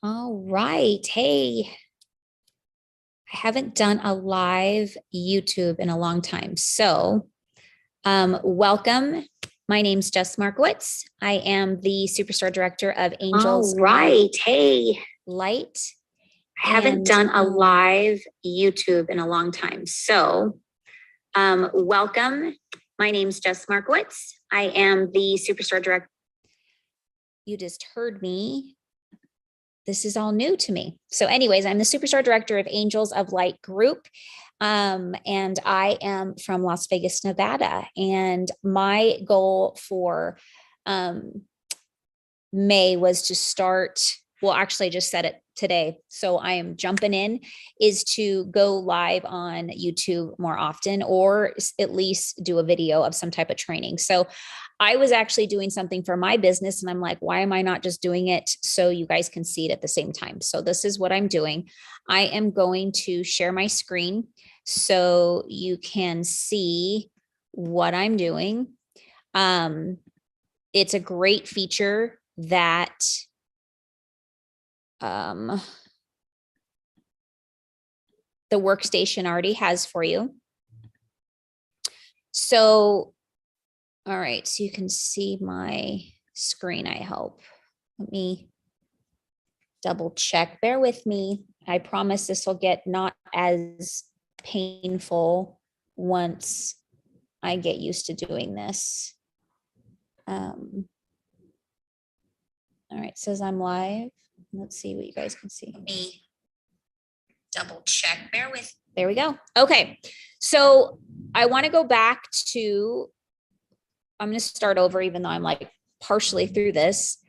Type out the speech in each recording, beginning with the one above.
All right. Hey, I haven't done a live YouTube in a long time. Welcome. My name's Jess Markowitz. I am the Superstar Director of Angels. All right. Hey, Light. I haven't done a live YouTube in a long time. Welcome. My name's Jess Markowitz. I am the Superstar Director. You just heard me. This is all new to me. So anyways, I'm the Superstar Director of Angels of Light Group. And I am from Las Vegas, Nevada. And my goal for May was to start, well, actually I just said it today. So I am jumping in, is to go live on YouTube more often, or at least do a video of some type of training. So I was actually doing something for my business and I'm like, why am I not just doing it so you guys can see it at the same time? So this is what I'm doing. I am going to share my screen so you can see what I'm doing. It's a great feature that the workstation already has for you. So, all right, so you can see my screen, I hope. Let me double check. Bear with me. I promise this will get not as painful once I get used to doing this. All right, says I'm live. Let's see what you guys can see. Me double check. Bear with. There we go. Okay, so I want to go back to, I'm going to start over even though I'm like partially through this.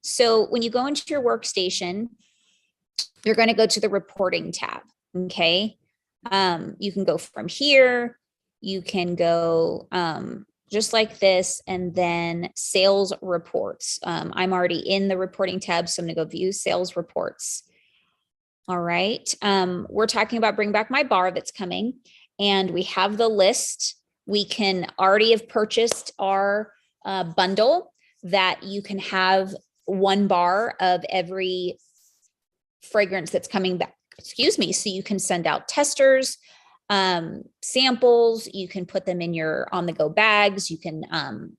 So when you go into your workstation, you're going to go to the reporting tab. Okay. You can go from here. You can go just like this, and then sales reports. I'm already in the reporting tab, so I'm going to go view sales reports. All right. We're talking about Bring Back My Bar that's coming, and we have the list. We can already have purchased our bundle that you can have one bar of every fragrance that's coming back. Excuse me. So you can send out testers, samples. You can put them in your on-the-go bags. You can,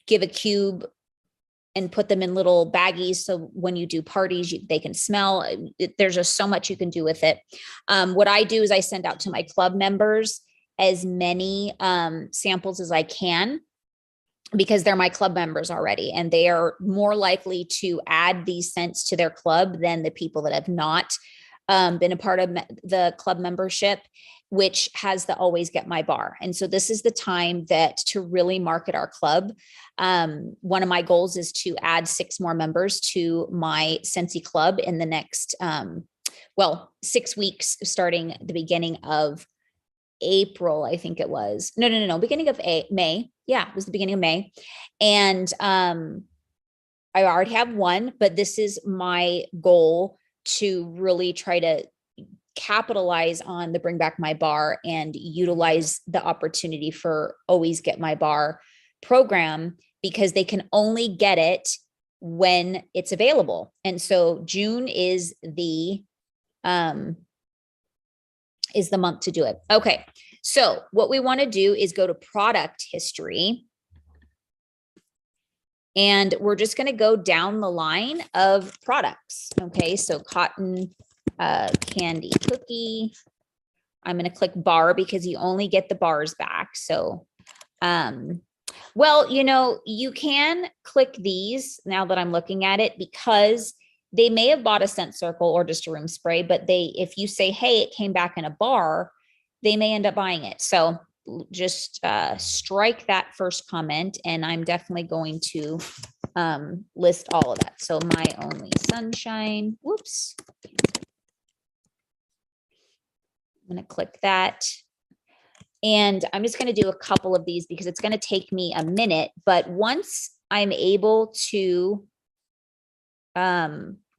give a cube and put them in little baggies. So when you do parties, they can smell. There's just so much you can do with it. What I do is I send out to my club members as many samples as I can, because they're my club members already, and they are more likely to add these scents to their club than the people that have not been a part of the club membership, which has the Always Get My Bar. And so this is the time that to really market our club. One of my goals is to add 6 more members to my Scentsy club in the next, 6 weeks, starting the beginning of April, I think it was. No, beginning of May. Yeah, it was the beginning of May. And I already have one, but this is my goal to really try to capitalize on the Bring Back My Bar and utilize the opportunity for Always Get My Bar program, because they can only get it when it's available. And so June is the month to do it. Okay. So what we want to do is go to product history. And we're just going to go down the line of products. Okay. So cotton candy cookie. I'm going to click bar because you only get the bars back. So, you can click these now that I'm looking at it, because they may have bought a scent circle or just a room spray, but if you say, hey, it came back in a bar, they may end up buying it. So just strike that first comment, and I'm definitely going to list all of that. So My Only Sunshine, whoops. I'm going to click that. And I'm just going to do a couple of these because it's going to take me a minute. But once I'm able to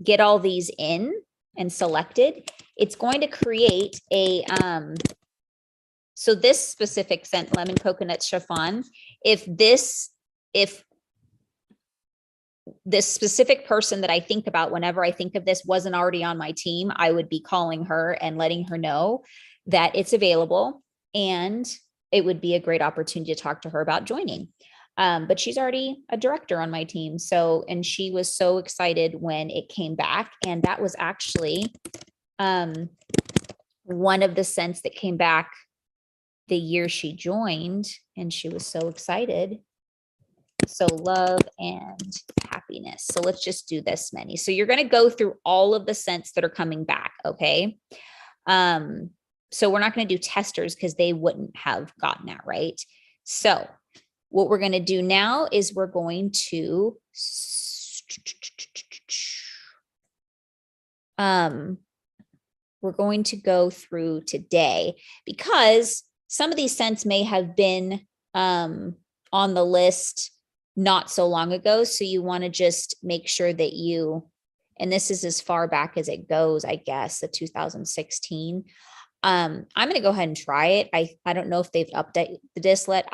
get all these in and selected, it's going to create a, so this specific scent, lemon coconut chiffon, if this specific person that I think about whenever I think of this wasn't already on my team, I would be calling her and letting her know that it's available and it would be a great opportunity to talk to her about joining. But she's already a director on my team. So, and she was so excited when it came back. And that was actually one of the scents that came back the year she joined, and she was so excited. So love and happiness. So let's just do this many. So you're going to go through all of the scents that are coming back. Okay. So we're not going to do testers because they wouldn't have gotten that right. So what we're going to do now is we're going to go through today because some of these scents may have been on the list not so long ago. So you want to just make sure that you, and this is as far back as it goes, I guess, the 2016. I'm going to go ahead and try it. I don't know if they've updated the Dislet.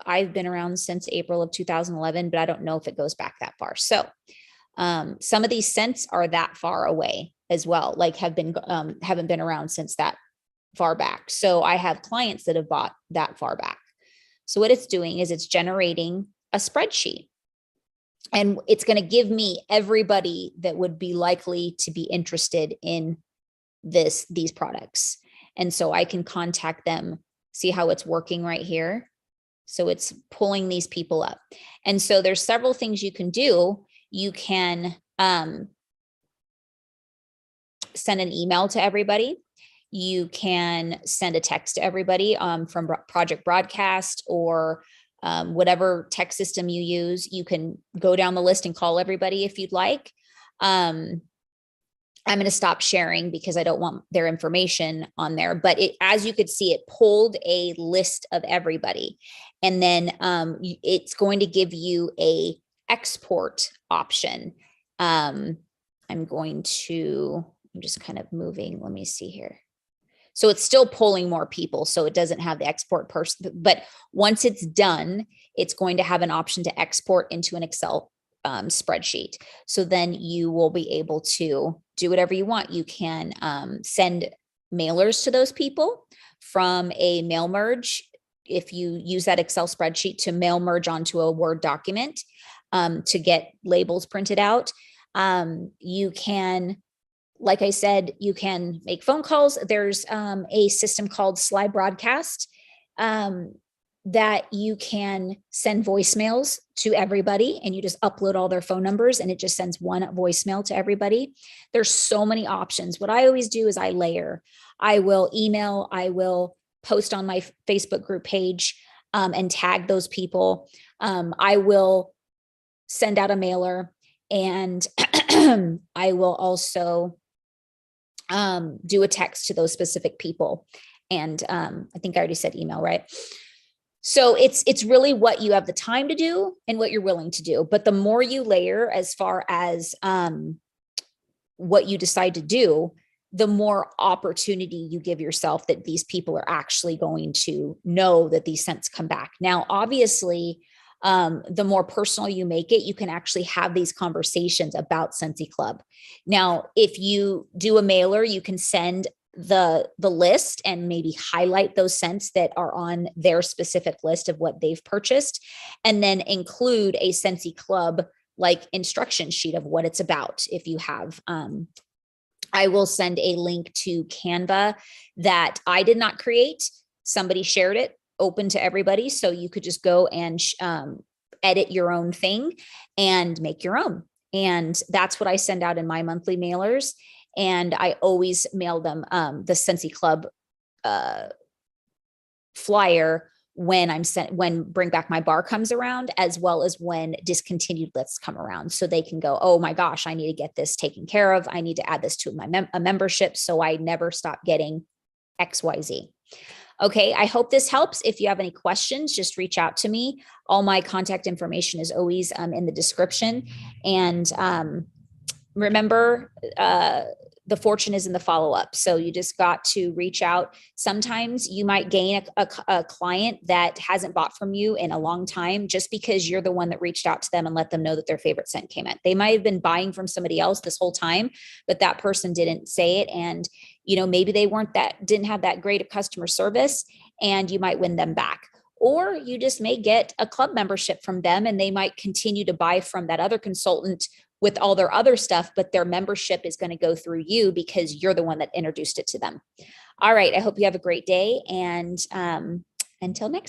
I've been around since April of 2011, but I don't know if it goes back that far. So some of these scents are that far away as well, like haven't been around since that far back. So I have clients that have bought that far back. So what it's doing is it's generating a spreadsheet, and it's going to give me everybody that would be likely to be interested in these products. And so I can contact them, see how it's working right here. So it's pulling these people up. And so there's several things you can do. You can send an email to everybody. You can send a text to everybody from Project Broadcast or whatever text system you use. You can go down the list and call everybody if you'd like. I'm going to stop sharing because I don't want their information on there. But as you could see, it pulled a list of everybody. And then it's going to give you a export option. I'm just kind of moving. Let me see here. So it's still pulling more people. So it doesn't have the export person, but once it's done, it's going to have an option to export into an Excel spreadsheet. So then you will be able to do whatever you want. You can send mailers to those people from a mail merge. If you use that Excel spreadsheet to mail merge onto a Word document to get labels printed out, you can, like I said, you can make phone calls. There's a system called Sly Broadcast that you can send voicemails to everybody, and you just upload all their phone numbers and it just sends one voicemail to everybody. There's so many options. What I always do is I layer. I will email, I will post on my Facebook group page and tag those people. I will send out a mailer, and I will also do a text to those specific people. And I think I already said email, right? So it's really what you have the time to do and what you're willing to do. But the more you layer as far as what you decide to do, the more opportunity you give yourself that these people are actually going to know that these scents come back. Now, obviously, the more personal you make it, you can actually have these conversations about Scentsy Club. Now, if you do a mailer, you can send the list and maybe highlight those scents that are on their specific list of what they've purchased, and then include a Scentsy Club like instruction sheet of what it's about. If you have, I will send a link to Canva that I did not create. Somebody shared it open to everybody. So you could just go and edit your own thing and make your own. And that's what I send out in my monthly mailers. And I always mail them the Scentsy Club flyer when Bring Back My Bar comes around, as well as when discontinued lists come around. So they can go, oh my gosh, I need to get this taken care of. I need to add this to my membership so I never stop getting XYZ. Okay, I hope this helps. If you have any questions, just reach out to me. All my contact information is always in the description. And remember, the fortune is in the follow-up. So you just got to reach out. Sometimes you might gain a client that hasn't bought from you in a long time just because you're the one that reached out to them and let them know that their favorite scent came in. They might have been buying from somebody else this whole time, but that person didn't say it. And, maybe they didn't have that great of customer service, and you might win them back. Or you just may get a club membership from them and they might continue to buy from that other consultant with all their other stuff, but their membership is going to go through you because you're the one that introduced it to them. All right. I hope you have a great day. And until next